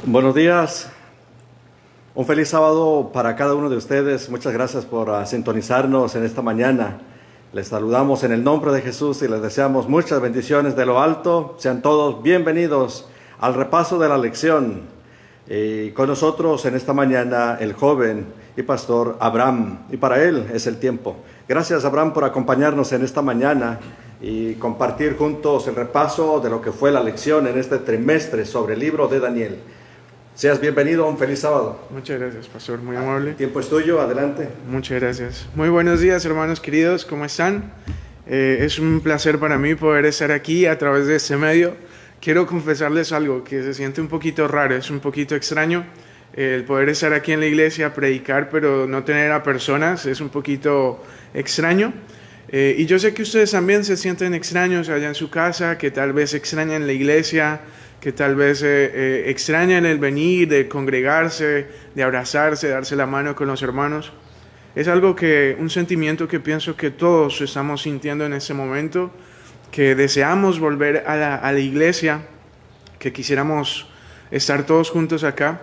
Buenos días, un feliz sábado para cada uno de ustedes. Muchas gracias por sintonizarnos en esta mañana. Les saludamos en el nombre de Jesús y les deseamos muchas bendiciones de lo alto. Sean todos bienvenidos al repaso de la lección. Con nosotros en esta mañana el joven y pastor Abraham, y para él es el tiempo. Gracias, Abraham, por acompañarnos en esta mañana y compartir juntos el repaso de lo que fue la lección en este trimestre sobre el libro de Daniel. Seas bienvenido, un feliz sábado. Muchas gracias, pastor, muy amable. El tiempo es tuyo, adelante. Muchas gracias. Muy buenos días, hermanos queridos, ¿cómo están? Es un placer para mí poder estar aquí a través de este medio. Quiero confesarles algo que se siente un poquito raro, es un poquito extraño. El poder estar aquí en la iglesia, predicar, pero no tener a personas, es un poquito extraño. Y yo sé que ustedes también se sienten extraños allá en su casa, que tal vez extrañan la iglesia, que tal vez extrañan el venir, de congregarse, de abrazarse, darse la mano con los hermanos. Es un sentimiento que pienso que todos estamos sintiendo en este momento, que deseamos volver a la iglesia, que quisiéramos estar todos juntos acá.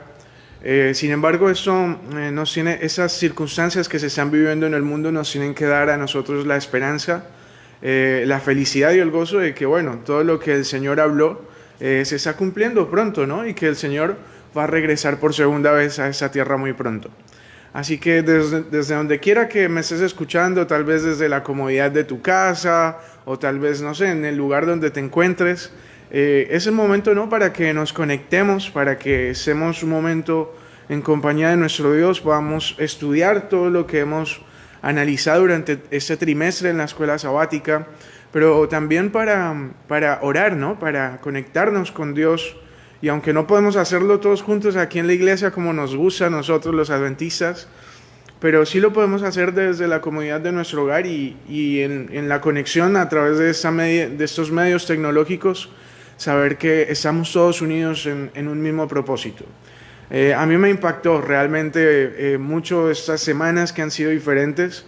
Sin embargo, esas circunstancias que se están viviendo en el mundo nos tienen que dar a nosotros la esperanza, la felicidad y el gozo de que, todo lo que el Señor habló se está cumpliendo pronto, ¿no? Y que el Señor va a regresar por segunda vez a esa tierra muy pronto. Así que desde donde quiera que me estés escuchando, tal vez desde la comodidad de tu casa, o tal vez, no sé, en el lugar donde te encuentres, es el momento, ¿no?, para que nos conectemos, para que estemos un momento en compañía de nuestro Dios, podamos estudiar todo lo que hemos analizado durante este trimestre en la escuela sabática, pero también para orar, ¿no?, para conectarnos con Dios. Y aunque no podemos hacerlo todos juntos aquí en la iglesia como nos gusta a nosotros los adventistas, pero sí lo podemos hacer desde la comodidad de nuestro hogar y en la conexión a través de estos medios tecnológicos, saber que estamos todos unidos en un mismo propósito. A mí me impactó realmente mucho estas semanas que han sido diferentes.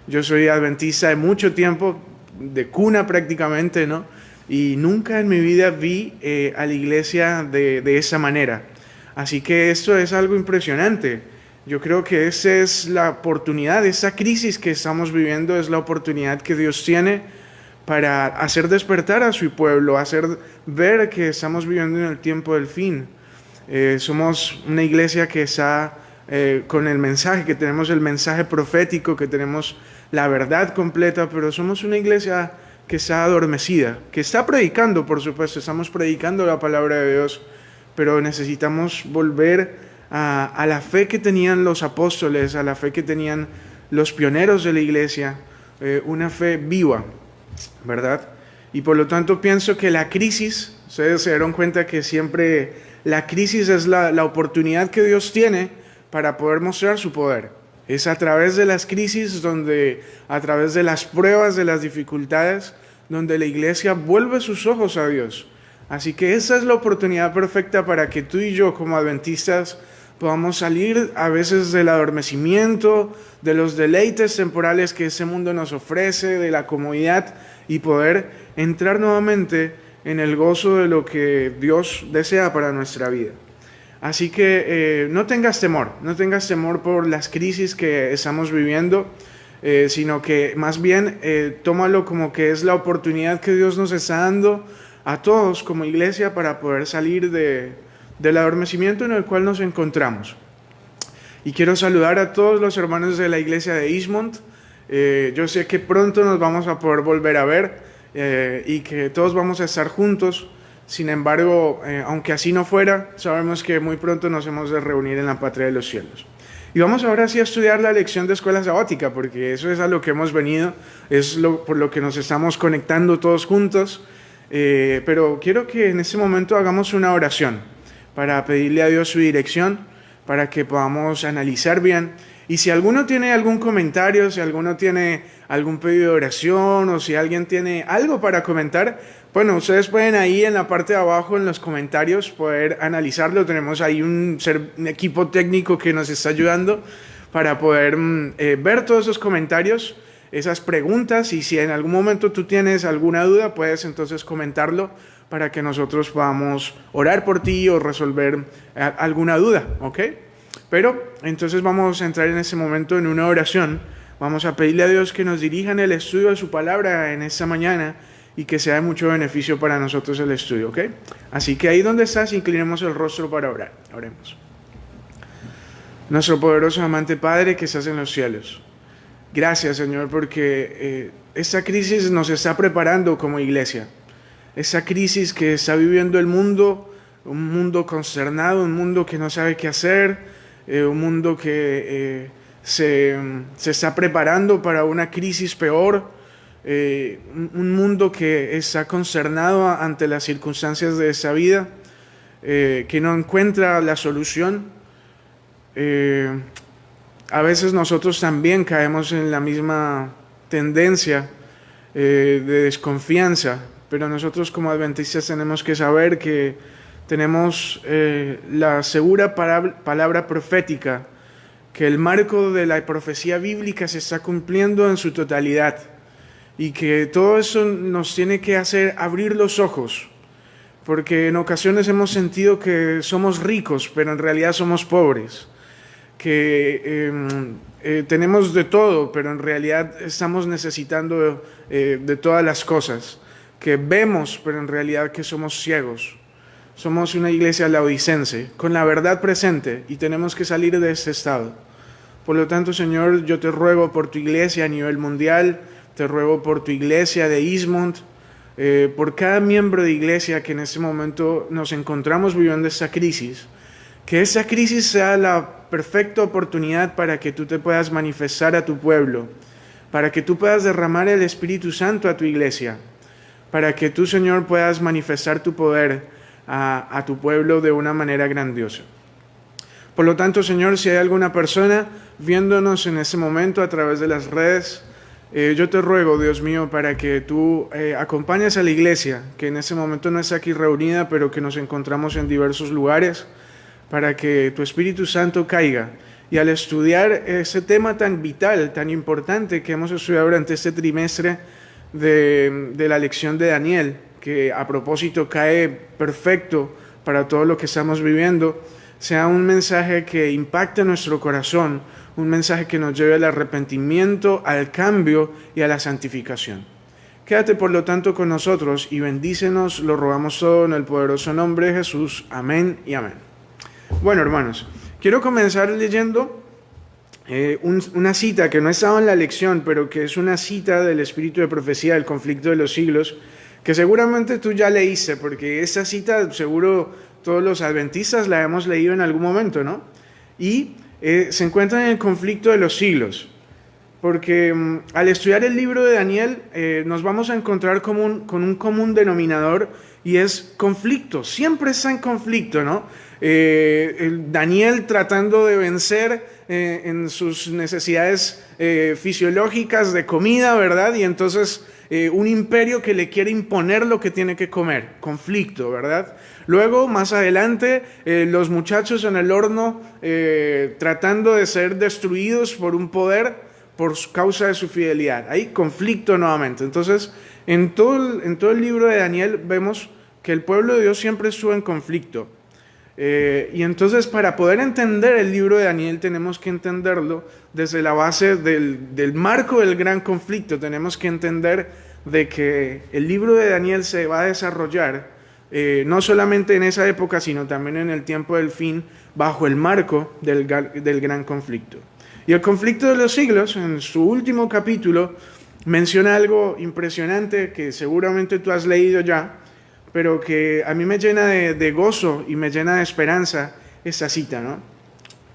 Yo soy adventista de mucho tiempo, de cuna prácticamente, ¿no? Y nunca en mi vida vi a la iglesia de esa manera. Así que esto es algo impresionante. Yo creo que esa es la oportunidad, esa crisis que estamos viviendo es la oportunidad que Dios tiene para hacer despertar a su pueblo, hacer ver que estamos viviendo en el tiempo del fin. Somos una iglesia que está con el mensaje, que tenemos el mensaje profético, que tenemos la verdad completa, pero somos una iglesia que está adormecida, que está predicando, por supuesto, estamos predicando la palabra de Dios, pero necesitamos volver a la fe que tenían los apóstoles, a la fe que tenían los pioneros de la iglesia, una fe viva, ¿verdad? Y por lo tanto pienso que la crisis, ustedes se dieron cuenta que siempre la crisis es la oportunidad que Dios tiene para poder mostrar su poder. Es a través de las crisis, a través de las pruebas, de las dificultades, donde la iglesia vuelve sus ojos a Dios. Así que esa es la oportunidad perfecta para que tú y yo como adventistas podamos salir a veces del adormecimiento, de los deleites temporales que ese mundo nos ofrece, de la comodidad, y poder entrar nuevamente en el gozo de lo que Dios desea para nuestra vida. Así que no tengas temor por las crisis que estamos viviendo, sino que más bien tómalo como que es la oportunidad que Dios nos está dando a todos como iglesia para poder salir del adormecimiento en el cual nos encontramos. Y quiero saludar a todos los hermanos de la iglesia de Eastmont. Yo sé que pronto nos vamos a poder volver a ver y que todos vamos a estar juntos. Sin embargo, aunque así no fuera, sabemos que muy pronto nos hemos de reunir en la patria de los cielos. Y vamos ahora sí a estudiar la lección de escuela sabática, porque eso es a lo que hemos venido, por lo que nos estamos conectando todos juntos. Pero quiero que en este momento hagamos una oración para pedirle a Dios su dirección, para que podamos analizar bien. Y si alguno tiene algún comentario, si alguno tiene algún pedido de oración, o si alguien tiene algo para comentar, bueno, ustedes pueden ahí en la parte de abajo, en los comentarios, poder analizarlo. Tenemos ahí un equipo técnico que nos está ayudando para poder ver todos esos comentarios, esas preguntas, y si en algún momento tú tienes alguna duda, puedes entonces comentarlo para que nosotros podamos orar por ti o resolver alguna duda, ¿ok? Pero entonces vamos a entrar en ese momento en una oración. Vamos a pedirle a Dios que nos dirija en el estudio de su palabra en esta mañana y que sea de mucho beneficio para nosotros el estudio, ¿ok? Así que ahí donde estás, inclinemos el rostro para orar. Oremos. Nuestro poderoso amante Padre que estás en los cielos. Gracias, Señor, porque esta crisis nos está preparando como iglesia. Esa crisis que está viviendo el mundo, un mundo consternado, un mundo que no sabe qué hacer, un mundo que se está preparando para una crisis peor, un mundo que está consternado ante las circunstancias de esa vida, que no encuentra la solución. A veces nosotros también caemos en la misma tendencia de desconfianza, pero nosotros como adventistas tenemos que saber que tenemos la segura palabra profética, que el marco de la profecía bíblica se está cumpliendo en su totalidad y que todo eso nos tiene que hacer abrir los ojos, porque en ocasiones hemos sentido que somos ricos, pero en realidad somos pobres, que tenemos de todo, pero en realidad estamos necesitando de todas las cosas, que vemos, pero en realidad que somos ciegos. Somos una iglesia laodicense, con la verdad presente, y tenemos que salir de este estado. Por lo tanto, Señor, yo te ruego por tu iglesia a nivel mundial, te ruego por tu iglesia de Eastmont, por cada miembro de iglesia que en este momento nos encontramos viviendo esta crisis, que esa crisis sea la perfecta oportunidad para que tú te puedas manifestar a tu pueblo, para que tú puedas derramar el Espíritu Santo a tu iglesia, para que tú, Señor, puedas manifestar tu poder a tu pueblo de una manera grandiosa. Por lo tanto, Señor, si hay alguna persona viéndonos en este momento a través de las redes, yo te ruego, Dios mío, para que tú acompañes a la iglesia, que en este momento no está aquí reunida, pero que nos encontramos en diversos lugares, para que tu Espíritu Santo caiga. Y al estudiar ese tema tan vital, tan importante que hemos estudiado durante este trimestre de la lección de Daniel, que a propósito cae perfecto para todo lo que estamos viviendo, sea un mensaje que impacte nuestro corazón, un mensaje que nos lleve al arrepentimiento, al cambio y a la santificación. Quédate por lo tanto con nosotros y bendícenos, lo rogamos todo en el poderoso nombre de Jesús. Amén y amén. Bueno, hermanos, quiero comenzar leyendo una cita que no estaba en la lección, pero que es una cita del espíritu de profecía del conflicto de los siglos, que seguramente tú ya leíste, porque esta cita seguro todos los adventistas la hemos leído en algún momento, ¿no? Y se encuentra en el conflicto de los siglos, porque al estudiar el libro de Daniel nos vamos a encontrar con un común denominador, y es conflicto. Siempre está en conflicto, ¿no? Daniel tratando de vencer en sus necesidades fisiológicas de comida, ¿verdad? Y entonces un imperio que le quiere imponer lo que tiene que comer, conflicto, ¿verdad? Luego, más adelante, los muchachos en el horno tratando de ser destruidos por un poder por causa de su fidelidad. Ahí conflicto nuevamente. Entonces, en todo el libro de Daniel vemos que el pueblo de Dios siempre estuvo en conflicto. Y entonces, para poder entender el libro de Daniel, tenemos que entenderlo desde la base del marco del gran conflicto. Tenemos que entender de que el libro de Daniel se va a desarrollar no solamente en esa época, sino también en el tiempo del fin, bajo el marco del gran conflicto. Y el conflicto de los siglos, en su último capítulo, menciona algo impresionante que seguramente tú has leído ya, pero que a mí me llena de gozo y me llena de esperanza esta cita, ¿no?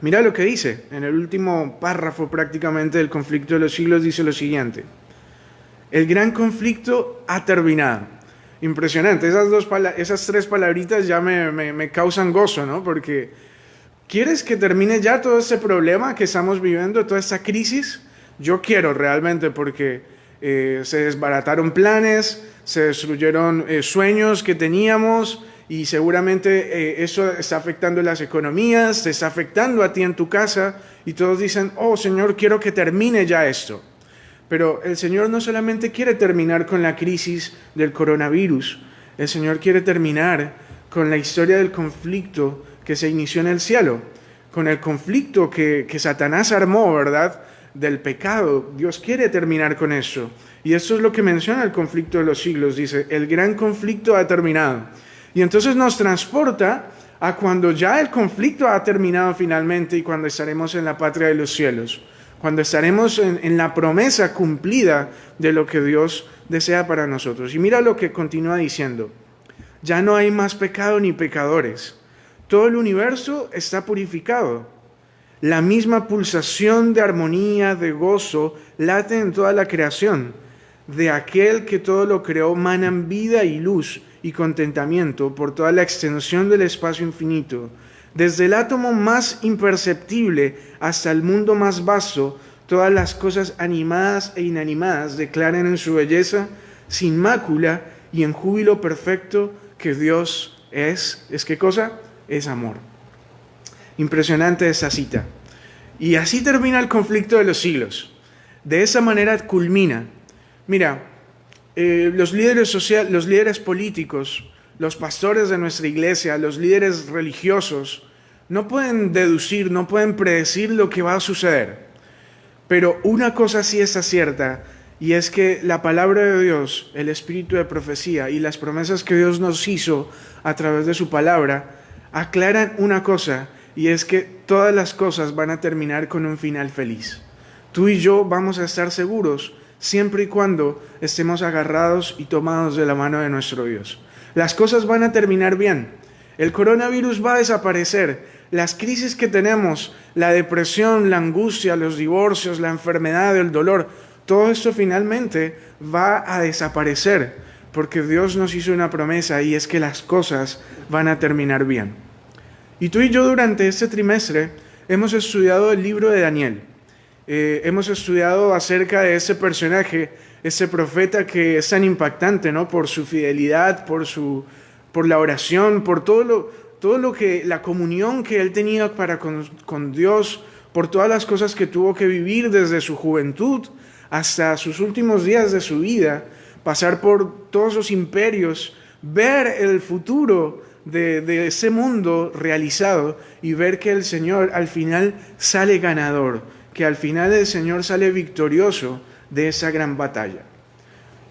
Mira lo que dice, en el último párrafo prácticamente del conflicto de los siglos dice lo siguiente: el gran conflicto ha terminado. Impresionante, esas tres palabritas ya me causan gozo, ¿no? Porque ¿quieres que termine ya todo este problema que estamos viviendo, toda esta crisis? Yo quiero realmente, porque se desbarataron planes, se destruyeron sueños que teníamos, y seguramente eso está afectando las economías, te está afectando a ti en tu casa, y todos dicen, oh Señor, quiero que termine ya esto. Pero el Señor no solamente quiere terminar con la crisis del coronavirus, El Señor quiere terminar con la historia del conflicto que se inició en el cielo, con el conflicto que Satanás armó, ¿verdad?, del pecado. Dios quiere terminar con eso. Y esto es lo que menciona el conflicto de los siglos. Dice, el gran conflicto ha terminado. Y entonces nos transporta a cuando ya el conflicto ha terminado finalmente y cuando estaremos en la patria de los cielos, cuando estaremos en la promesa cumplida de lo que Dios desea para nosotros. Y mira lo que continúa diciendo. Ya no hay más pecado ni pecadores. Todo el universo está purificado. La misma pulsación de armonía, de gozo, late en toda la creación. De aquel que todo lo creó manan vida y luz y contentamiento por toda la extensión del espacio infinito. Desde el átomo más imperceptible hasta el mundo más vasto, todas las cosas animadas e inanimadas declaran en su belleza, sin mácula y en júbilo perfecto, que Dios ¿es qué cosa? Es amor. Impresionante esta cita. Y así termina el conflicto de los siglos. De esa manera culmina. Mira, los líderes sociales, los líderes políticos, los pastores de nuestra iglesia, los líderes religiosos, no pueden deducir, no pueden predecir lo que va a suceder. Pero una cosa sí está cierta, y es que la palabra de Dios, el espíritu de profecía y las promesas que Dios nos hizo a través de su palabra, aclaran una cosa, y es que todas las cosas van a terminar con un final feliz. Tú y yo vamos a estar seguros siempre y cuando estemos agarrados y tomados de la mano de nuestro Dios. Las cosas van a terminar bien. El coronavirus va a desaparecer. Las crisis que tenemos, la depresión, la angustia, los divorcios, la enfermedad, el dolor, todo esto finalmente va a desaparecer, porque Dios nos hizo una promesa y es que las cosas van a terminar bien. Y tú y yo durante este trimestre hemos estudiado el libro de Daniel. Hemos estudiado acerca de ese personaje, ese profeta que es tan impactante, ¿no? Por su fidelidad, por la oración, por todo lo que, la comunión que él tenía con Dios, por todas las cosas que tuvo que vivir desde su juventud hasta sus últimos días de su vida, pasar por todos los imperios, ver el futuro de ese mundo realizado y ver que el Señor al final sale ganador, que al final el Señor sale victorioso de esa gran batalla.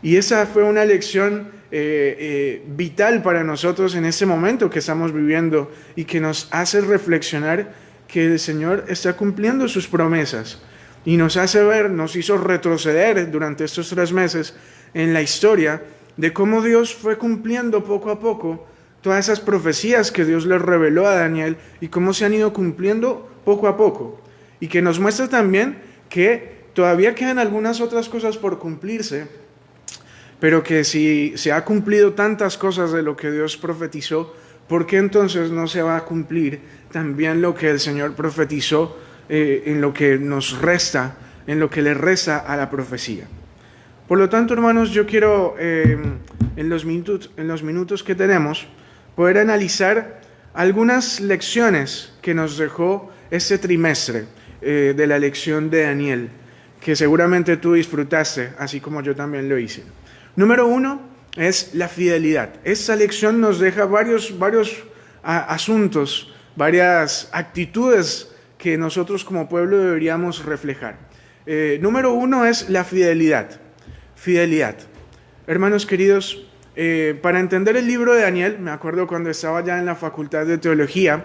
Y esa fue una lección vital para nosotros en este momento que estamos viviendo y que nos hace reflexionar que el Señor está cumpliendo sus promesas y nos hace ver, nos hizo retroceder durante estos 3 meses en la historia de cómo Dios fue cumpliendo poco a poco todas esas profecías que Dios le reveló a Daniel y cómo se han ido cumpliendo poco a poco. Y que nos muestra también que todavía quedan algunas otras cosas por cumplirse, pero que si se ha cumplido tantas cosas de lo que Dios profetizó, ¿por qué entonces no se va a cumplir también lo que el Señor profetizó en lo que nos resta, en lo que le resta a la profecía? Por lo tanto, hermanos, yo quiero en los minutos que tenemos poder analizar algunas lecciones que nos dejó este trimestre de la lección de Daniel, que seguramente tú disfrutaste, así como yo también lo hice. Número 1 es la fidelidad. Esta lección nos deja varios asuntos, varias actitudes que nosotros como pueblo deberíamos reflejar. Número 1 es la fidelidad. Fidelidad. Hermanos queridos, para entender el libro de Daniel, me acuerdo cuando estaba ya en la Facultad de Teología,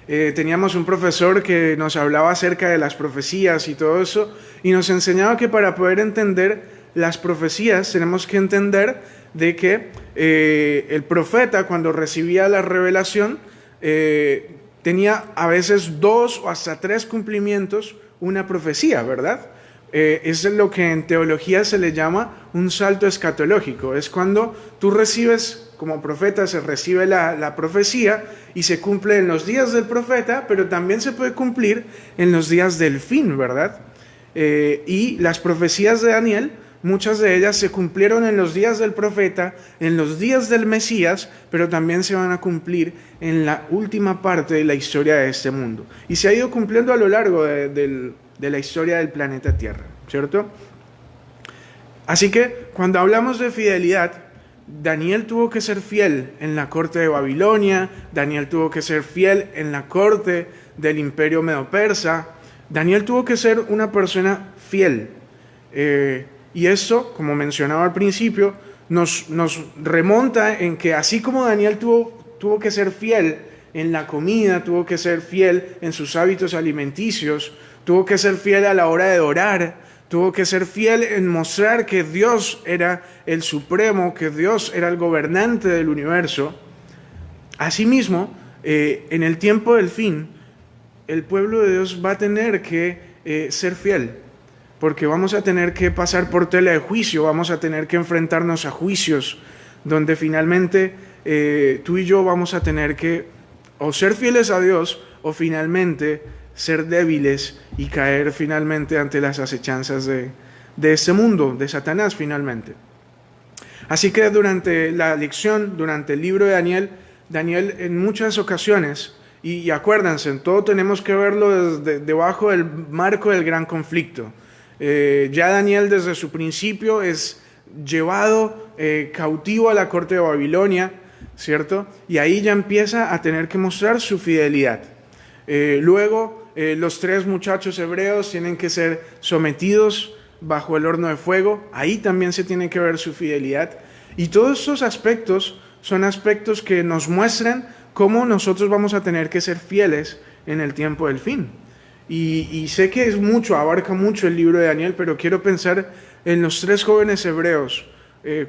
teníamos un profesor que nos hablaba acerca de las profecías y todo eso, y nos enseñaba que para poder entender las profecías tenemos que entender de que el profeta, cuando recibía la revelación, tenía a veces 2 o hasta 3 cumplimientos una profecía, ¿verdad? Es lo que en teología se le llama un salto escatológico. Es cuando tú recibes, como profeta, se recibe la profecía y se cumple en los días del profeta, pero también se puede cumplir en los días del fin, ¿verdad? Y las profecías de Daniel, muchas de ellas se cumplieron en los días del profeta, en los días del Mesías, pero también se van a cumplir en la última parte de la historia de este mundo. Y se ha ido cumpliendo a lo largo de la historia del planeta Tierra, ¿cierto? Así que cuando hablamos de fidelidad, Daniel tuvo que ser fiel en la corte de Babilonia, Daniel tuvo que ser fiel en la corte del imperio medo-persa, Daniel tuvo que ser una persona fiel. Y eso, como mencionaba al principio, nos remonta en que así como Daniel tuvo que ser fiel en la comida, tuvo que ser fiel en sus hábitos alimenticios, tuvo que ser fiel a la hora de orar, tuvo que ser fiel en mostrar que Dios era el supremo, que Dios era el gobernante del universo. Asimismo, en el tiempo del fin, el pueblo de Dios va a tener que ser fiel, porque vamos a tener que pasar por tela de juicio, vamos a tener que enfrentarnos a juicios, donde finalmente tú y yo vamos a tener que o ser fieles a Dios, o finalmente ser débiles y caer finalmente ante las acechanzas de este mundo, de Satanás finalmente. Así que durante la lección, durante el libro de Daniel en muchas ocasiones, y acuérdense, todo tenemos que verlo desde debajo del marco del gran conflicto. Ya Daniel desde su principio es llevado cautivo a la corte de Babilonia, ¿cierto? Y ahí ya empieza a tener que mostrar su fidelidad. Luego, los 3 muchachos hebreos tienen que ser sometidos bajo el horno de fuego. Ahí también se tiene que ver su fidelidad. Y todos esos aspectos son aspectos que nos muestran cómo nosotros vamos a tener que ser fieles en el tiempo del fin. Y sé que abarca mucho el libro de Daniel, pero quiero pensar en los 3 jóvenes hebreos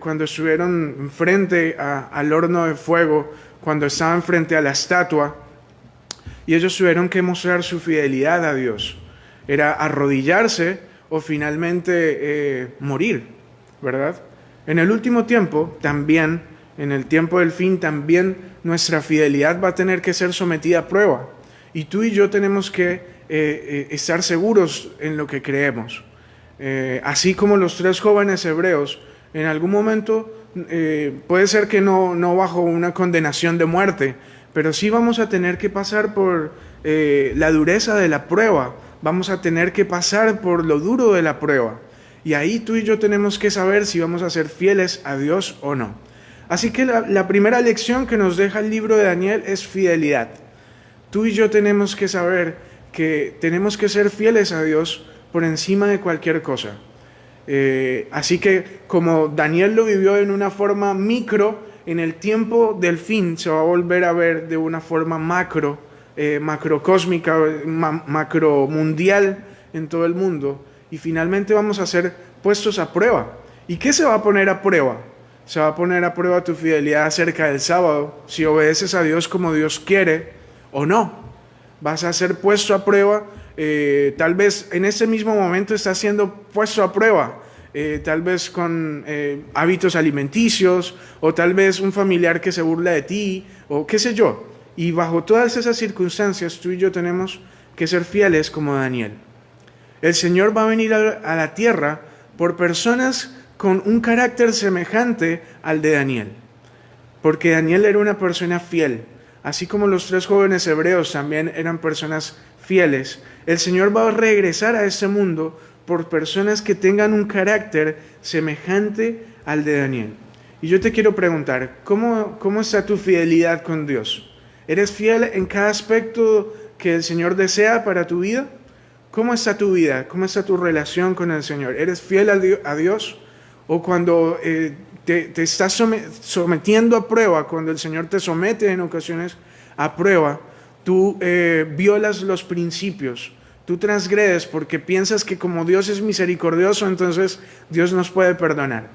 cuando estuvieron frente al horno de fuego, cuando estaban frente a la estatua, y ellos tuvieron que mostrar su fidelidad a Dios. Era arrodillarse o finalmente morir, ¿verdad? En el último tiempo, también, en el tiempo del fin, también nuestra fidelidad va a tener que ser sometida a prueba. Y tú y yo tenemos que estar seguros en lo que creemos. Así como los 3 jóvenes hebreos, en algún momento puede ser que no bajo una condenación de muerte, pero sí vamos a tener que pasar por la dureza de la prueba, vamos a tener que pasar por lo duro de la prueba. Y ahí tú y yo tenemos que saber si vamos a ser fieles a Dios o no. Así que la primera lección que nos deja el libro de Daniel es fidelidad. Tú y yo tenemos que saber que tenemos que ser fieles a Dios por encima de cualquier cosa. Así que como Daniel lo vivió en una forma micro, en el tiempo del fin se va a volver a ver de una forma macrocósmica, macro mundial en todo el mundo, y finalmente vamos a ser puestos a prueba. ¿Y qué se va a poner a prueba? Se va a poner a prueba tu fidelidad acerca del sábado, si obedeces a Dios como Dios quiere o no. Vas a ser puesto a prueba, tal vez en ese mismo momento estás siendo puesto a prueba, tal vez con hábitos alimenticios, o tal vez un familiar que se burla de ti, o qué sé yo. Y bajo todas esas circunstancias, tú y yo tenemos que ser fieles como Daniel. El Señor va a venir a la tierra por personas con un carácter semejante al de Daniel, porque Daniel era una persona fiel, así como los 3 jóvenes hebreos también eran personas fieles. El Señor va a regresar a ese mundo por personas que tengan un carácter semejante al de Daniel. Y yo te quiero preguntar, ¿cómo está tu fidelidad con Dios? ¿Eres fiel en cada aspecto que el Señor desea para tu vida? ¿Cómo está tu vida? ¿Cómo está tu relación con el Señor? ¿Eres fiel a Dios? ¿O cuando te estás sometiendo a prueba, cuando el Señor te somete en ocasiones a prueba, tú violas los principios, tú transgredes porque piensas que como Dios es misericordioso, entonces Dios nos puede perdonar?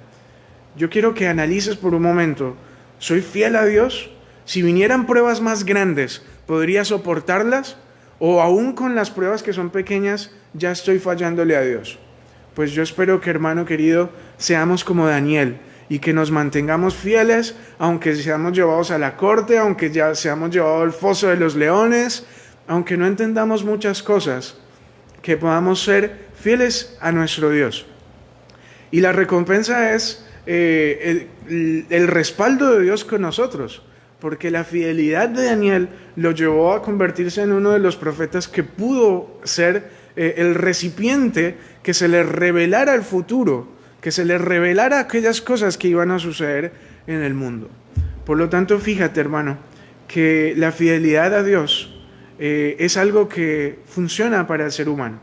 Yo quiero que analices por un momento, ¿soy fiel a Dios? Si vinieran pruebas más grandes, ¿podría soportarlas? ¿O aún con las pruebas que son pequeñas, ya estoy fallándole a Dios? Pues yo espero que, hermano querido, seamos como Daniel y que nos mantengamos fieles, aunque seamos llevados a la corte, aunque ya seamos llevados al foso de los leones, aunque no entendamos muchas cosas, que podamos ser fieles a nuestro Dios. Y la recompensa es el respaldo de Dios con nosotros, porque la fidelidad de Daniel lo llevó a convertirse en uno de los profetas que pudo ser el recipiente que se le revelara el futuro, que se le revelara aquellas cosas que iban a suceder en el mundo. Por lo tanto, fíjate, hermano, que la fidelidad a Dios es algo que funciona para el ser humano.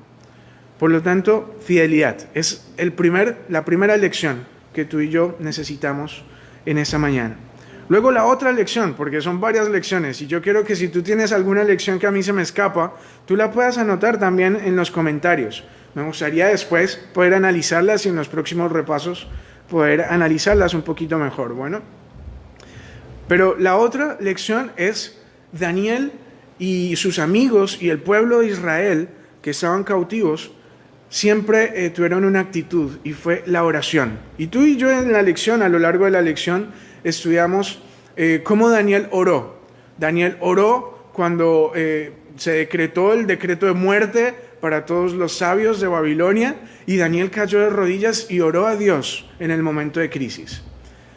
Por lo tanto, fidelidad es la primera lección que tú y yo necesitamos en esta mañana. Luego la otra lección, porque son varias lecciones, y yo quiero que si tú tienes alguna lección que a mí se me escapa, tú la puedas anotar también en los comentarios. Me gustaría después poder analizarlas y en los próximos repasos poder analizarlas un poquito mejor. Bueno, pero la otra lección es Daniel y sus amigos y el pueblo de Israel que estaban cautivos siempre tuvieron una actitud y fue la oración. Y tú y yo en la lección, a lo largo de la lección, estudiamos cómo Daniel oró. Daniel oró cuando se decretó el decreto de muerte para todos los sabios de Babilonia y Daniel cayó de rodillas y oró a Dios en el momento de crisis.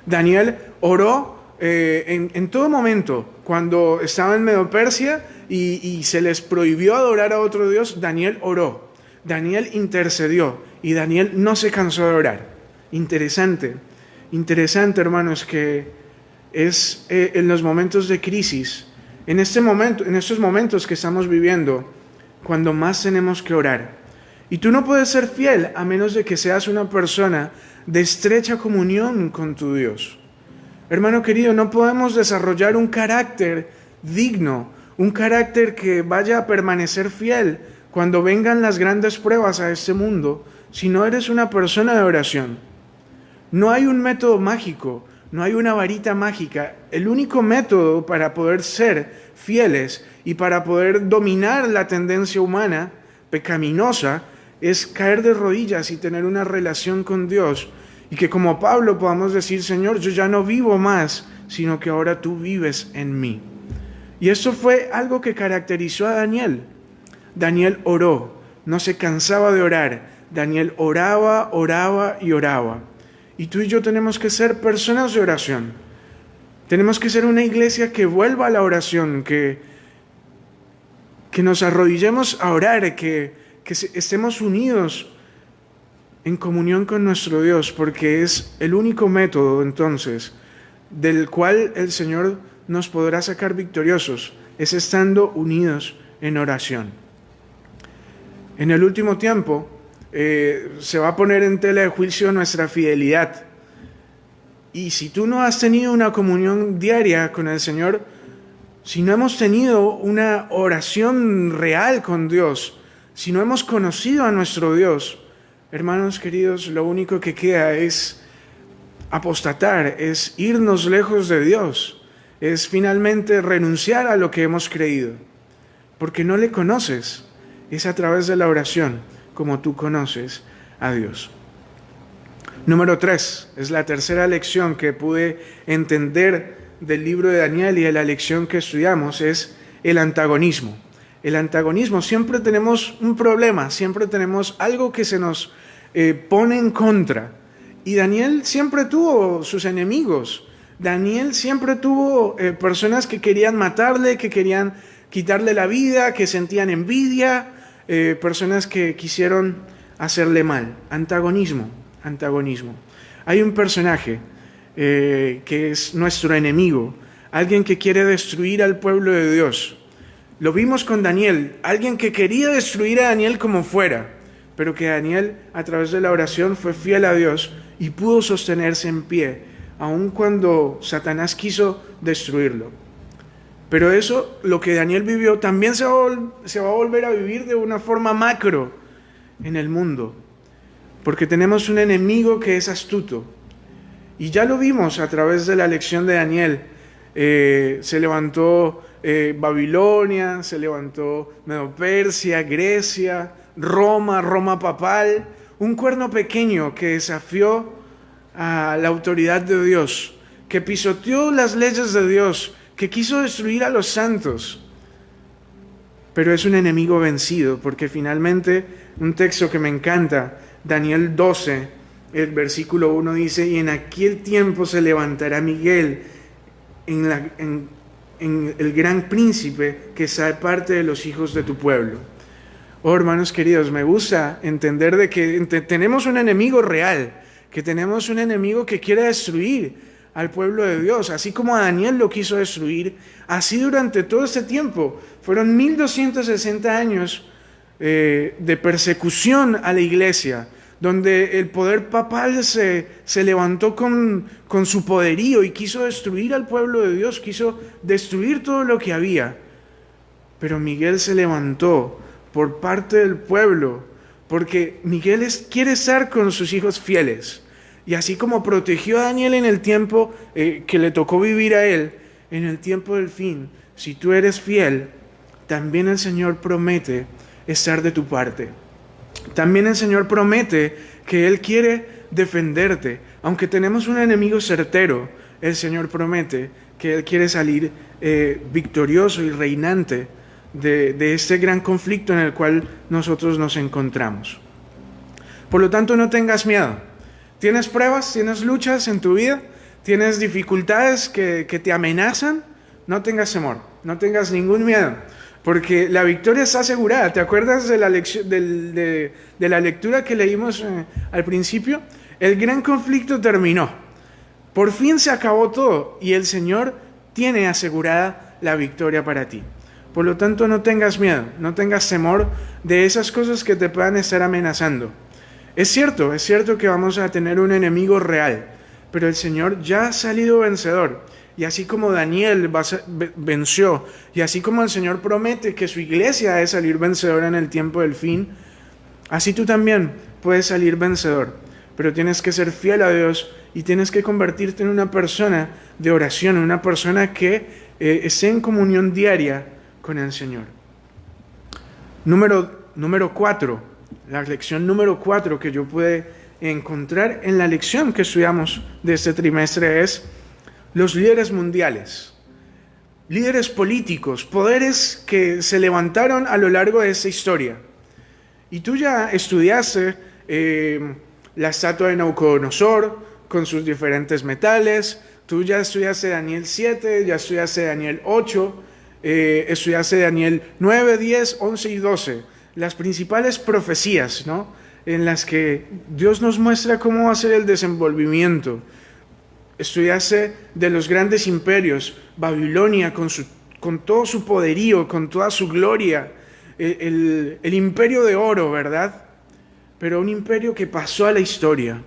Daniel oró en todo momento, cuando estaba en Medo-Persia y se les prohibió adorar a otro Dios, Daniel oró, Daniel intercedió y Daniel no se cansó de orar. Interesante, hermanos, que es en los momentos de crisis, en estos momentos que estamos viviendo, cuando más tenemos que orar. Y tú no puedes ser fiel a menos de que seas una persona de estrecha comunión con tu Dios. Hermano querido, no podemos desarrollar un carácter digno, un carácter que vaya a permanecer fiel cuando vengan las grandes pruebas a este mundo, si no eres una persona de oración. No hay un método mágico, no hay una varita mágica. El único método para poder ser fieles y para poder dominar la tendencia humana pecaminosa es caer de rodillas y tener una relación con Dios. Y que como Pablo podamos decir, Señor, yo ya no vivo más, sino que ahora tú vives en mí. Y eso fue algo que caracterizó a Daniel. Daniel oró, no se cansaba de orar. Daniel oraba, oraba y oraba. Y tú y yo tenemos que ser personas de oración. Tenemos que ser una iglesia que vuelva a la oración, que nos arrodillemos a orar, que estemos unidos en comunión con nuestro Dios, porque es el único método entonces del cual el Señor nos podrá sacar victoriosos, es estando unidos en oración. En el último tiempo se va a poner en tela de juicio nuestra fidelidad. Y si tú no has tenido una comunión diaria con el Señor, si no hemos tenido una oración real con Dios, si no hemos conocido a nuestro Dios, hermanos queridos, lo único que queda es apostatar, es irnos lejos de Dios, es finalmente renunciar a lo que hemos creído, porque no le conoces. Es a través de la oración como tú conoces a Dios. Número 3, es la tercera lección que pude entender del libro de Daniel y de la lección que estudiamos, es el antagonismo. El antagonismo, siempre tenemos un problema, siempre tenemos algo que se nos pone en contra. Y Daniel siempre tuvo sus enemigos. Daniel siempre tuvo personas que querían matarle, que querían quitarle la vida, que sentían envidia, personas que quisieron hacerle mal. Antagonismo. Hay un personaje que es nuestro enemigo, alguien que quiere destruir al pueblo de Dios. Lo vimos con Daniel, alguien que quería destruir a Daniel como fuera, pero que Daniel a través de la oración fue fiel a Dios y pudo sostenerse en pie, aun cuando Satanás quiso destruirlo. Pero eso, lo que Daniel vivió, también se va a volver a vivir de una forma macro en el mundo, porque tenemos un enemigo que es astuto. Y ya lo vimos a través de la lección de Daniel. Se levantó Babilonia, se levantó Medo-Persia, Grecia, Roma papal, un cuerno pequeño que desafió a la autoridad de Dios, que pisoteó las leyes de Dios, que quiso destruir a los santos. Pero es un enemigo vencido, porque finalmente, un texto que me encanta, Daniel 12, el versículo 1 dice, y en aquel tiempo se levantará Miguel, en el gran príncipe que sea parte de los hijos de tu pueblo. Oh, hermanos queridos, me gusta entender de que tenemos un enemigo real, que tenemos un enemigo que quiere destruir al pueblo de Dios. Así como a Daniel lo quiso destruir, así durante todo este tiempo. Fueron 1260 años de persecución a la iglesia, donde el poder papal se levantó con su poderío y quiso destruir al pueblo de Dios, quiso destruir todo lo que había. Pero Miguel se levantó por parte del pueblo, porque Miguel quiere estar con sus hijos fieles. Y así como protegió a Daniel en el tiempo que le tocó vivir a él, en el tiempo del fin, si tú eres fiel, también el Señor promete estar de tu parte. También el Señor promete que Él quiere defenderte. Aunque tenemos un enemigo certero, el Señor promete que Él quiere salir victorioso y reinante de este gran conflicto en el cual nosotros nos encontramos. Por lo tanto, no tengas miedo. ¿Tienes pruebas? ¿Tienes luchas en tu vida? ¿Tienes dificultades que te amenazan? No tengas temor, no tengas ningún miedo, porque la victoria está asegurada. ¿Te acuerdas de la lectura que leímos al principio? El gran conflicto terminó. Por fin se acabó todo y el Señor tiene asegurada la victoria para ti. Por lo tanto, no tengas miedo, no tengas temor de esas cosas que te puedan estar amenazando. Es cierto que vamos a tener un enemigo real, pero el Señor ya ha salido vencedor. Y así como Daniel venció, y así como el Señor promete que su iglesia ha de salir vencedora en el tiempo del fin, así tú también puedes salir vencedor. Pero tienes que ser fiel a Dios y tienes que convertirte en una persona de oración, una persona que esté en comunión diaria con el Señor. Número 4, la lección número 4 que yo pude encontrar en la lección que estudiamos de este trimestre es los líderes mundiales, líderes políticos, poderes que se levantaron a lo largo de esta historia. Y tú ya estudiaste la estatua de Nabucodonosor con sus diferentes metales, tú ya estudiaste Daniel 7, ya estudiaste Daniel 8, estudiaste Daniel 9, 10, 11 y 12, las principales profecías, ¿no?, en las que Dios nos muestra cómo va a ser el desenvolvimiento. Estudiaste de los grandes imperios, Babilonia con todo su poderío, con toda su gloria, el imperio de oro, ¿verdad? Pero un imperio que pasó a la historia.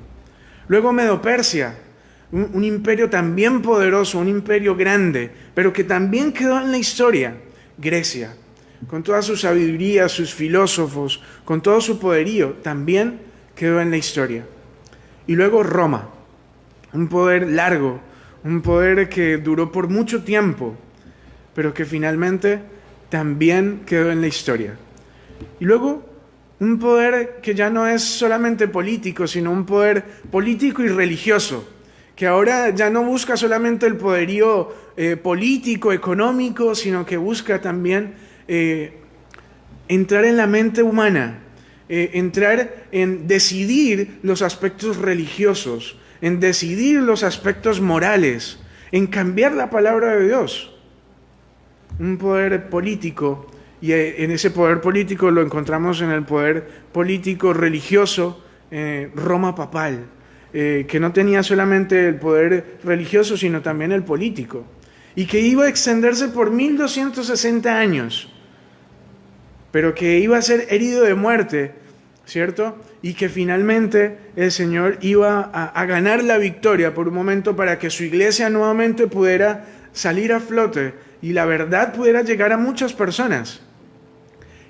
Luego Medo-Persia, un imperio también poderoso, un imperio grande, pero que también quedó en la historia. Grecia, con toda su sabiduría, sus filósofos, con todo su poderío, también quedó en la historia. Y luego Roma, un poder largo, un poder que duró por mucho tiempo, pero que finalmente también quedó en la historia. Y luego un poder que ya no es solamente político, sino un poder político y religioso, que ahora ya no busca solamente el poderío político, económico, sino que busca también entrar en la mente humana, entrar en decidir los aspectos religiosos, en decidir los aspectos morales, en cambiar la palabra de Dios. Un poder político, y en ese poder político lo encontramos en el poder político religioso, Roma papal, que no tenía solamente el poder religioso, sino también el político, y que iba a extenderse por 1260 años, pero que iba a ser herido de muerte, ¿cierto? Y que finalmente el Señor iba a ganar la victoria por un momento para que su iglesia nuevamente pudiera salir a flote y la verdad pudiera llegar a muchas personas.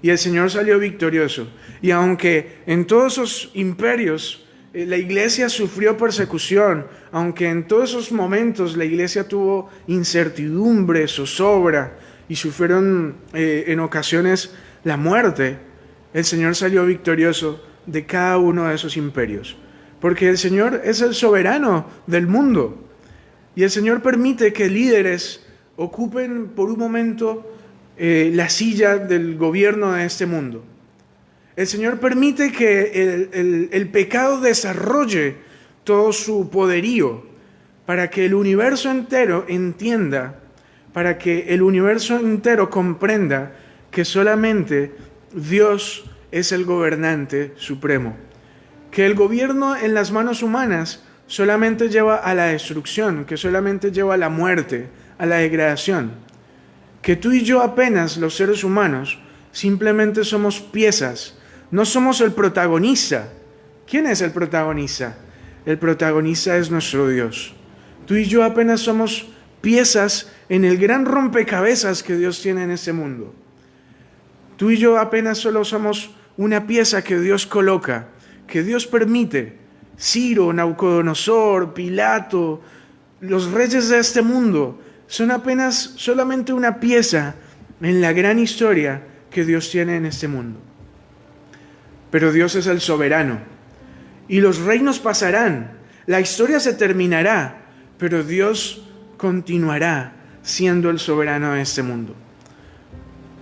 Y el Señor salió victorioso. Y aunque en todos esos imperios la iglesia sufrió persecución, aunque en todos esos momentos la iglesia tuvo incertidumbre, zozobra y sufrieron en ocasiones la muerte, el Señor salió victorioso de cada uno de esos imperios, porque el Señor es el soberano del mundo y el Señor permite que líderes ocupen por un momento la silla del gobierno de este mundo. El Señor permite que el pecado desarrolle todo su poderío para que el universo entero entienda, para que el universo entero comprenda que solamente Dios es el gobernante supremo, que el gobierno en las manos humanas solamente lleva a la destrucción, que solamente lleva a la muerte, a la degradación. Que tú y yo apenas, los seres humanos, simplemente somos piezas, no somos el protagonista. ¿Quién es el protagonista? El protagonista es nuestro Dios. Tú y yo apenas somos piezas en el gran rompecabezas que Dios tiene en este mundo. Tú y yo apenas solo somos una pieza que Dios coloca, que Dios permite. Ciro, Nabucodonosor, Pilato, los reyes de este mundo son apenas solamente una pieza en la gran historia que Dios tiene en este mundo. Pero Dios es el soberano y los reinos pasarán, la historia se terminará, pero Dios continuará siendo el soberano de este mundo.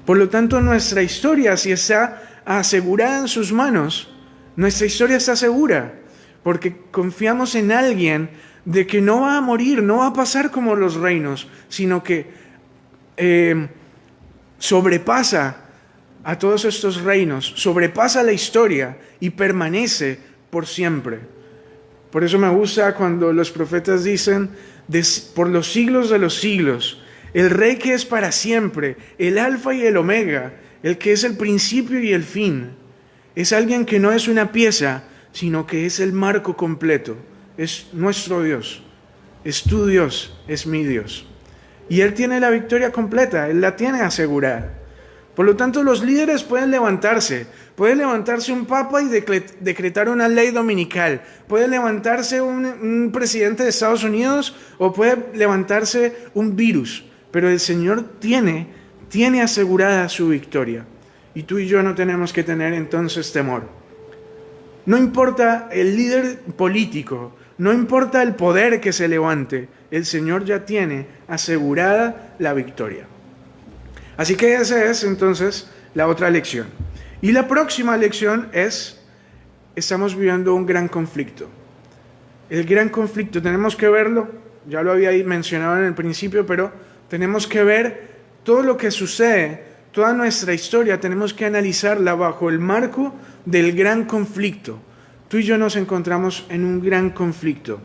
Por lo tanto, nuestra historia, si está asegurada en sus manos, nuestra historia está segura, porque confiamos en alguien de que no va a morir, no va a pasar como los reinos, sino que sobrepasa a todos estos reinos, sobrepasa la historia y permanece por siempre. Por eso me gusta cuando los profetas dicen, por los siglos de los siglos, el Rey que es para siempre, el Alfa y el Omega, el que es el principio y el fin, es alguien que no es una pieza, sino que es el marco completo. Es nuestro Dios, es tu Dios, es mi Dios. Y Él tiene la victoria completa, Él la tiene asegurada. Por lo tanto, los líderes pueden levantarse un papa y decretar una ley dominical, puede levantarse un presidente de Estados Unidos o puede levantarse un virus, pero el Señor tiene asegurada su victoria. Y tú y yo no tenemos que tener entonces temor. No importa el líder político, no importa el poder que se levante, el Señor ya tiene asegurada la victoria. Así que esa es entonces la otra lección. Y la próxima lección estamos viviendo un gran conflicto. El gran conflicto, tenemos que verlo, ya lo había mencionado en el principio, pero tenemos que ver todo lo que sucede, toda nuestra historia, tenemos que analizarla bajo el marco del gran conflicto. Tú y yo nos encontramos en un gran conflicto.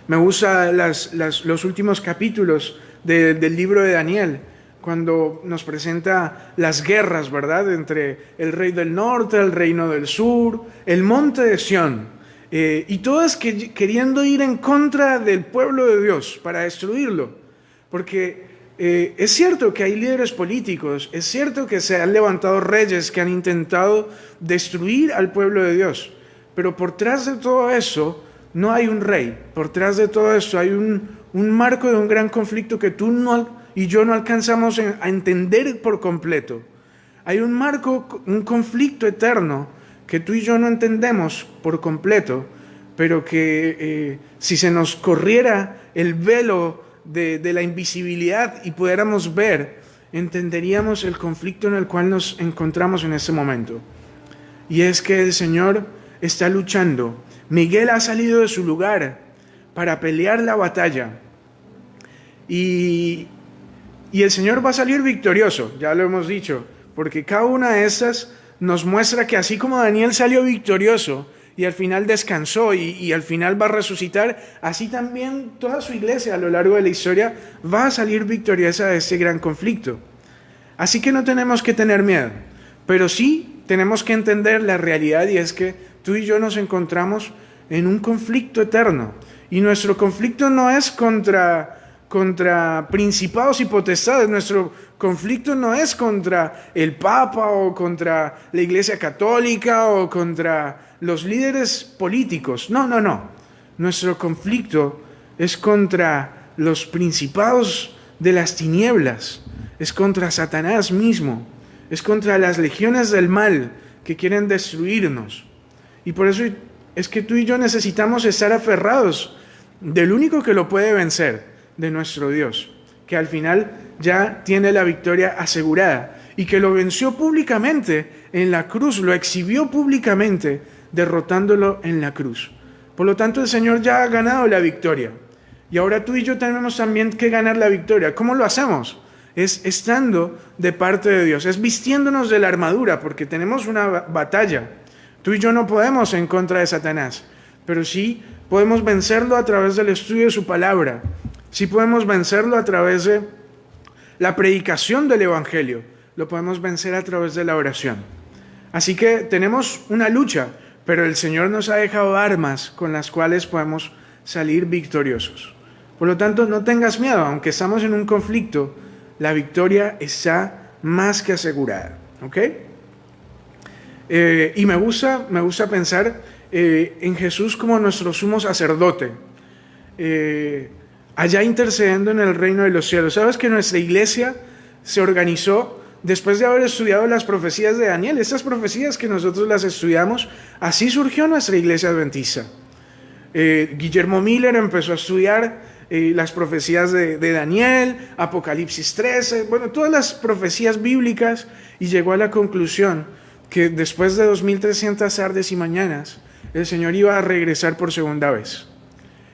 Me gustan los últimos capítulos del libro de Daniel, cuando nos presenta las guerras, ¿verdad?, entre el rey del norte, el reino del sur, el monte de Sión, y todas queriendo ir en contra del pueblo de Dios para destruirlo, porque es cierto que hay líderes políticos, es cierto que se han levantado reyes que han intentado destruir al pueblo de Dios, pero por detrás de todo eso no hay un rey, por detrás de todo eso hay un marco de un gran conflicto que tú y yo no alcanzamos a entender por completo. Hay un marco, un conflicto eterno que tú y yo no entendemos por completo, pero que si se nos corriera el velo de la invisibilidad y pudiéramos ver, entenderíamos el conflicto en el cual nos encontramos en este momento. Y es que el Señor está luchando. Miguel ha salido de su lugar para pelear la batalla. Y el Señor va a salir victorioso, ya lo hemos dicho, porque cada una de estas nos muestra que así como Daniel salió victorioso y al final descansó y al final va a resucitar, así también toda su iglesia a lo largo de la historia va a salir victoriosa de este gran conflicto. Así que no tenemos que tener miedo, pero sí tenemos que entender la realidad, y es que tú y yo nos encontramos en un conflicto eterno, y nuestro conflicto no es contra principados y potestades, nuestro conflicto no es contra el Papa o contra la Iglesia Católica o contra los líderes políticos, no. Nuestro conflicto es contra los principados de las tinieblas, es contra Satanás mismo, es contra las legiones del mal que quieren destruirnos. Y por eso es que tú y yo necesitamos estar aferrados del único que lo puede vencer, de nuestro Dios, que al final ya tiene la victoria asegurada y que lo venció públicamente en la cruz, lo exhibió públicamente derrotándolo en la cruz. Por lo tanto, el Señor ya ha ganado la victoria y ahora tú y yo tenemos también que ganar la victoria. ¿Cómo lo hacemos? Es estando de parte de Dios, es vistiéndonos de la armadura, porque tenemos una batalla. Tú y yo no podemos en contra de Satanás, pero sí podemos vencerlo a través del estudio de su palabra, sí podemos vencerlo a través de la predicación del Evangelio, lo podemos vencer a través de la oración. Así que tenemos una lucha, pero el Señor nos ha dejado armas con las cuales podemos salir victoriosos. Por lo tanto, no tengas miedo, aunque estamos en un conflicto, la victoria está más que asegurada. ¿Ok? Y me gusta pensar en Jesús como nuestro sumo sacerdote, allá intercediendo en el reino de los cielos. ¿Sabes que nuestra iglesia se organizó después de haber estudiado las profecías de Daniel? Estas profecías que nosotros las estudiamos, así surgió nuestra iglesia adventista. Guillermo Miller empezó a estudiar las profecías de Daniel, Apocalipsis 13, bueno, todas las profecías bíblicas, y llegó a la conclusión que después de 2300 tardes y mañanas, el Señor iba a regresar por segunda vez.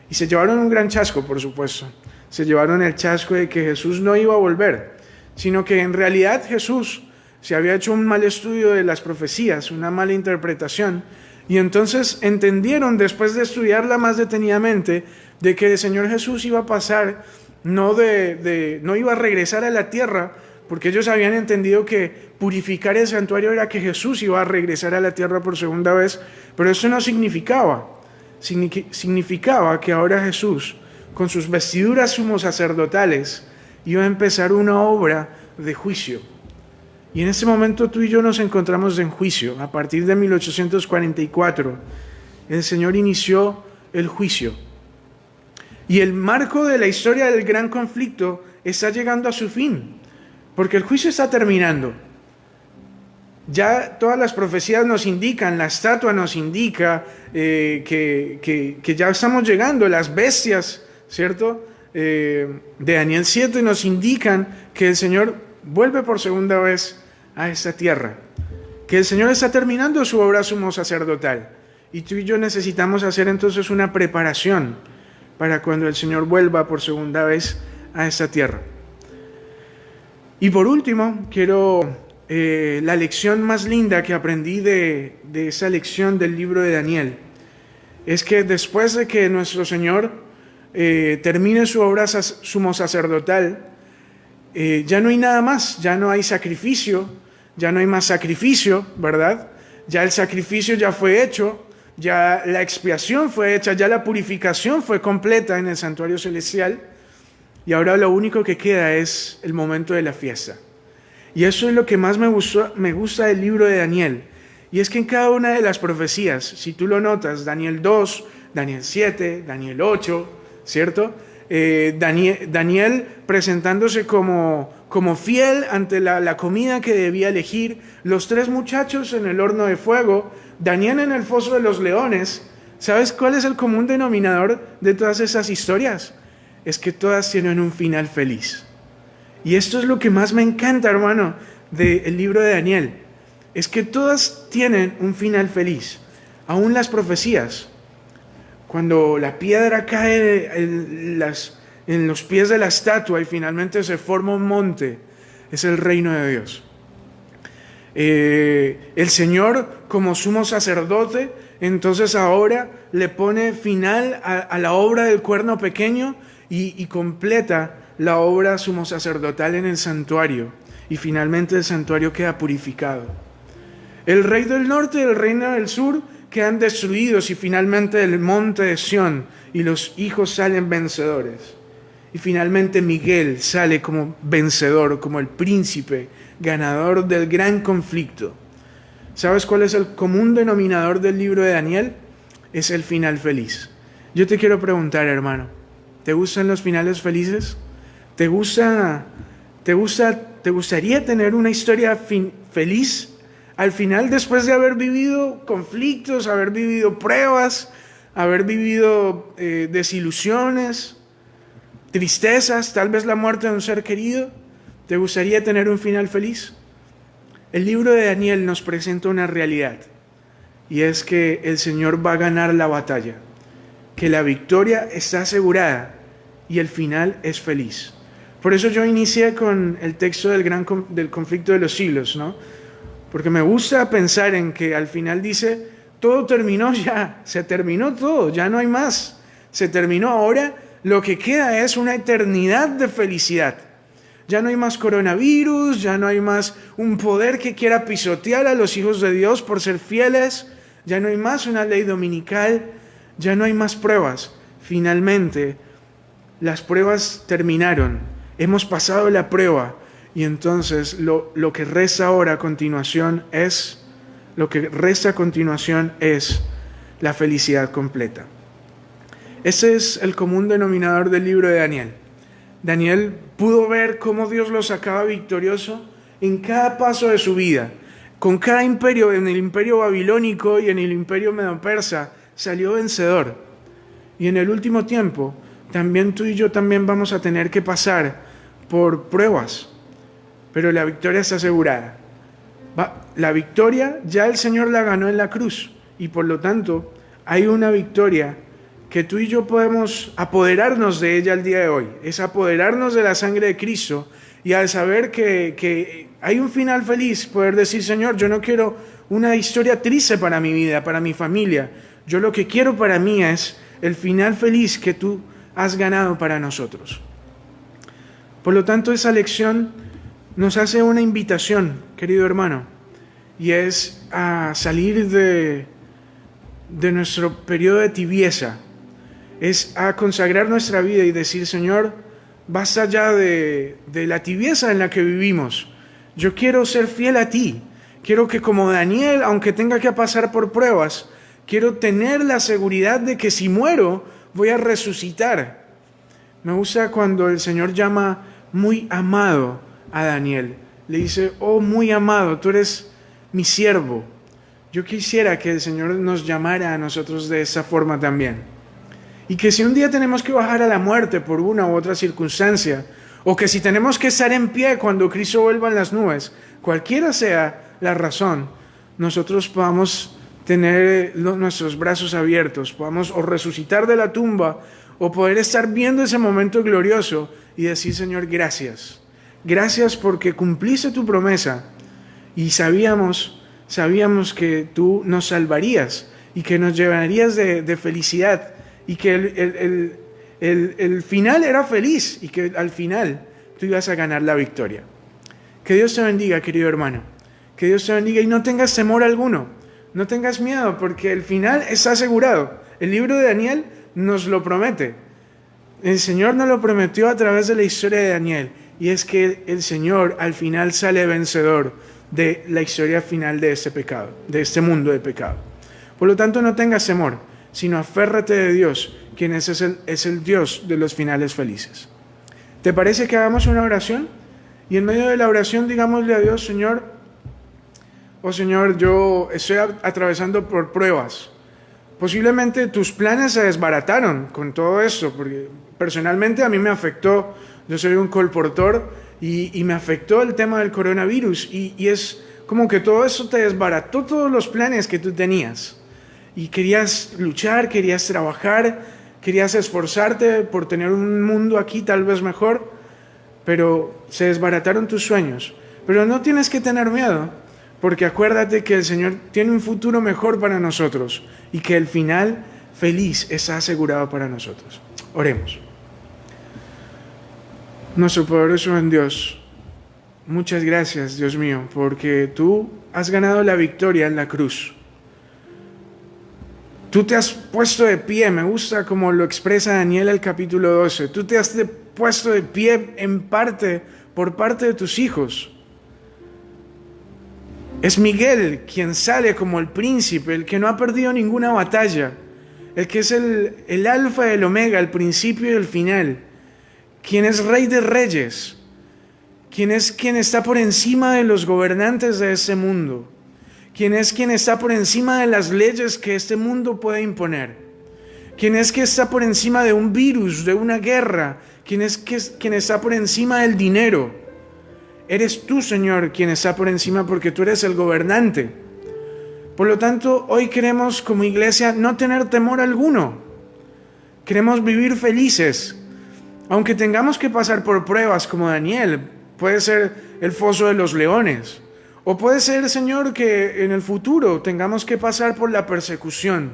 Y se llevaron un gran chasco, por supuesto. Se llevaron el chasco de que Jesús no iba a volver, sino que en realidad Jesús se había hecho un mal estudio de las profecías, una mala interpretación, y entonces entendieron, después de estudiarla más detenidamente, de que el Señor Jesús iba a pasar, no iba a regresar a la tierra, porque ellos habían entendido que purificar el santuario era que Jesús iba a regresar a la tierra por segunda vez, pero eso no significaba que ahora Jesús, con sus vestiduras sumos sacerdotales, iba a empezar una obra de juicio. Y en ese momento tú y yo nos encontramos en juicio. A partir de 1844, el Señor inició el juicio. Y el marco de la historia del gran conflicto está llegando a su fin, porque el juicio está terminando. Ya todas las profecías nos indican, la estatua nos indica que ya estamos llegando, las bestias, ¿cierto? De Daniel 7 nos indican que el Señor vuelve por segunda vez a esta tierra, que el Señor está terminando su obra sumo sacerdotal, y tú y yo necesitamos hacer entonces una preparación para cuando el Señor vuelva por segunda vez a esta tierra. Y por último, quiero la lección más linda que aprendí de esa lección del libro de Daniel, es que después de que nuestro Señor termine su obra sumo sacerdotal, ya no hay nada más, ya no hay sacrificio, ya no hay más sacrificio, ¿verdad? Ya el sacrificio ya fue hecho, ya la expiación fue hecha, ya la purificación fue completa en el santuario celestial, y ahora lo único que queda es el momento de la fiesta. Y eso es lo que más me gusta del libro de Daniel, y es que en cada una de las profecías, si tú lo notas, Daniel 2, Daniel 7, Daniel 8, ¿cierto? Daniel presentándose como fiel ante la comida que debía elegir, los 3 muchachos en el horno de fuego, Daniel en el foso de los leones. ¿Sabes cuál es el común denominador de todas esas historias? Es que todas tienen un final feliz. Y esto es lo que más me encanta, hermano, del libro de Daniel, es que todas tienen un final feliz, aún las profecías. Cuando la piedra cae en los pies de la estatua y finalmente se forma un monte, es el reino de Dios. El Señor, como sumo sacerdote, entonces ahora le pone final a la obra del cuerno pequeño y completa la obra sumo sacerdotal en el santuario. Y finalmente el santuario queda purificado. El rey del norte y el reino del sur quedan destruidos, y finalmente el monte de Sión y los hijos salen vencedores. Y finalmente Miguel sale como vencedor, como el príncipe ganador del gran conflicto. ¿Sabes cuál es el común denominador del libro de Daniel? Es el final feliz. Yo te quiero preguntar, hermano, ¿te gustan los finales felices? ¿Te gustaría tener una historia feliz al final, después de haber vivido conflictos, haber vivido pruebas, haber vivido desilusiones, tristezas, tal vez la muerte de un ser querido? ¿Te gustaría tener un final feliz? El libro de Daniel nos presenta una realidad, y es que el Señor va a ganar la batalla, que la victoria está asegurada y el final es feliz. Por eso yo inicié con el texto del conflicto de los siglos, ¿no? Porque me gusta pensar en que al final dice, todo terminó ya, se terminó todo, ya no hay más. Se terminó, ahora lo que queda es una eternidad de felicidad. Ya no hay más coronavirus, ya no hay más un poder que quiera pisotear a los hijos de Dios por ser fieles, ya no hay más una ley dominical, ya no hay más pruebas. Finalmente, las pruebas terminaron, hemos pasado la prueba y entonces lo que resta ahora a continuación es la felicidad completa. Ese es el común denominador del libro de Daniel. Daniel pudo ver cómo Dios lo sacaba victorioso en cada paso de su vida. Con cada imperio, en el imperio babilónico y en el imperio medo-persa, salió vencedor. Y en el último tiempo, también tú y yo también vamos a tener que pasar por pruebas. Pero la victoria está asegurada. La victoria ya el Señor la ganó en la cruz. Y por lo tanto, hay una victoria que tú y yo podemos apoderarnos de ella el día de hoy. Es apoderarnos de la sangre de Cristo y al saber que hay un final feliz, poder decir, Señor, yo no quiero una historia triste para mi vida, para mi familia. Yo lo que quiero para mí es el final feliz que tú has ganado para nosotros. Por lo tanto, esa lección nos hace una invitación, querido hermano, y es a salir de nuestro periodo de tibieza. Es a consagrar nuestra vida y decir, Señor, basta ya de la tibieza en la que vivimos. Yo quiero ser fiel a ti. Quiero que como Daniel, aunque tenga que pasar por pruebas, quiero tener la seguridad de que si muero, voy a resucitar. Me gusta cuando el Señor llama muy amado a Daniel. Le dice, oh, muy amado, tú eres mi siervo. Yo quisiera que el Señor nos llamara a nosotros de esa forma también. Y que si un día tenemos que bajar a la muerte por una u otra circunstancia, o que si tenemos que estar en pie cuando Cristo vuelva en las nubes, cualquiera sea la razón, nosotros podamos tener nuestros brazos abiertos, podamos o resucitar de la tumba, o poder estar viendo ese momento glorioso y decir, Señor, gracias. Gracias porque cumpliste tu promesa y sabíamos que tú nos salvarías y que nos llevarías de felicidad. Y que el final era feliz y que al final tú ibas a ganar la victoria. Que Dios te bendiga, querido hermano. Que Dios te bendiga y no tengas temor alguno. No tengas miedo porque el final está asegurado. El libro de Daniel nos lo promete. El Señor nos lo prometió a través de la historia de Daniel. Y es que el Señor al final sale vencedor de la historia final de este pecado, de este mundo de pecado. Por lo tanto, no tengas temor, sino aférrate de Dios, quien es el Dios de los finales felices. ¿Te parece que hagamos una oración? Y en medio de la oración digámosle a Dios, Señor, oh Señor, yo estoy atravesando por pruebas. Posiblemente tus planes se desbarataron con todo esto, porque personalmente a mí me afectó, yo soy un colportor y me afectó el tema del coronavirus y es como que todo eso te desbarató todos los planes que tú tenías. Y querías luchar, querías trabajar, querías esforzarte por tener un mundo aquí tal vez mejor, pero se desbarataron tus sueños. Pero no tienes que tener miedo, porque acuérdate que el Señor tiene un futuro mejor para nosotros y que el final feliz está asegurado para nosotros. Oremos. Nuestro poderoso en Dios, muchas gracias, Dios mío, porque tú has ganado la victoria en la cruz. Tú te has puesto de pie, me gusta como lo expresa Daniel el capítulo 12. Tú te has puesto de pie en parte, por parte de tus hijos. Es Miguel quien sale como el príncipe, el que no ha perdido ninguna batalla, el que es el alfa y el omega, el principio y el final, quien es rey de reyes, quien está por encima de los gobernantes de este mundo, quien está por encima de las leyes que este mundo puede imponer, quien está por encima de un virus, de una guerra, quien está por encima del dinero. Eres tú, Señor, quien está por encima porque tú eres el gobernante. Por lo tanto, hoy queremos como iglesia no tener temor alguno. Queremos vivir felices, aunque tengamos que pasar por pruebas como Daniel. Puede ser el foso de los leones, O puede ser, Señor, que en el futuro tengamos que pasar por la persecución,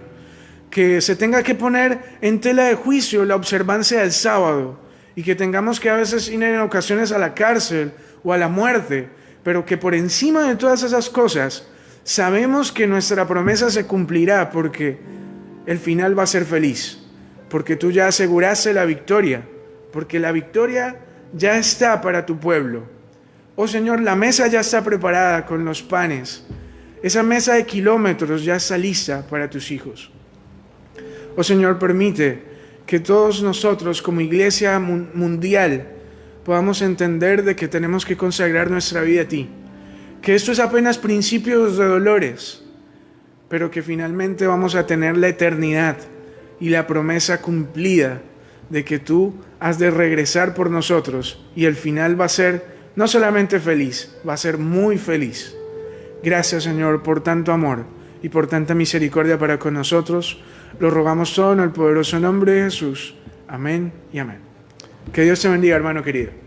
que se tenga que poner en tela de juicio la observancia del sábado y que tengamos que a veces ir en ocasiones a la cárcel o a la muerte, pero que por encima de todas esas cosas sabemos que nuestra promesa se cumplirá porque el final va a ser feliz, porque tú ya aseguraste la victoria, porque la victoria ya está para tu pueblo. Oh Señor, la mesa ya está preparada con los panes. Esa mesa de kilómetros ya está lista para tus hijos. Oh Señor, permite que todos nosotros como iglesia mundial podamos entender de que tenemos que consagrar nuestra vida a ti. Que esto es apenas principios de dolores, pero que finalmente vamos a tener la eternidad y la promesa cumplida de que tú has de regresar por nosotros y el final va a ser no solamente feliz, va a ser muy feliz. Gracias, Señor, por tanto amor y por tanta misericordia para con nosotros. Lo rogamos todo en el poderoso nombre de Jesús. Amén y amén. Que Dios te bendiga, hermano querido.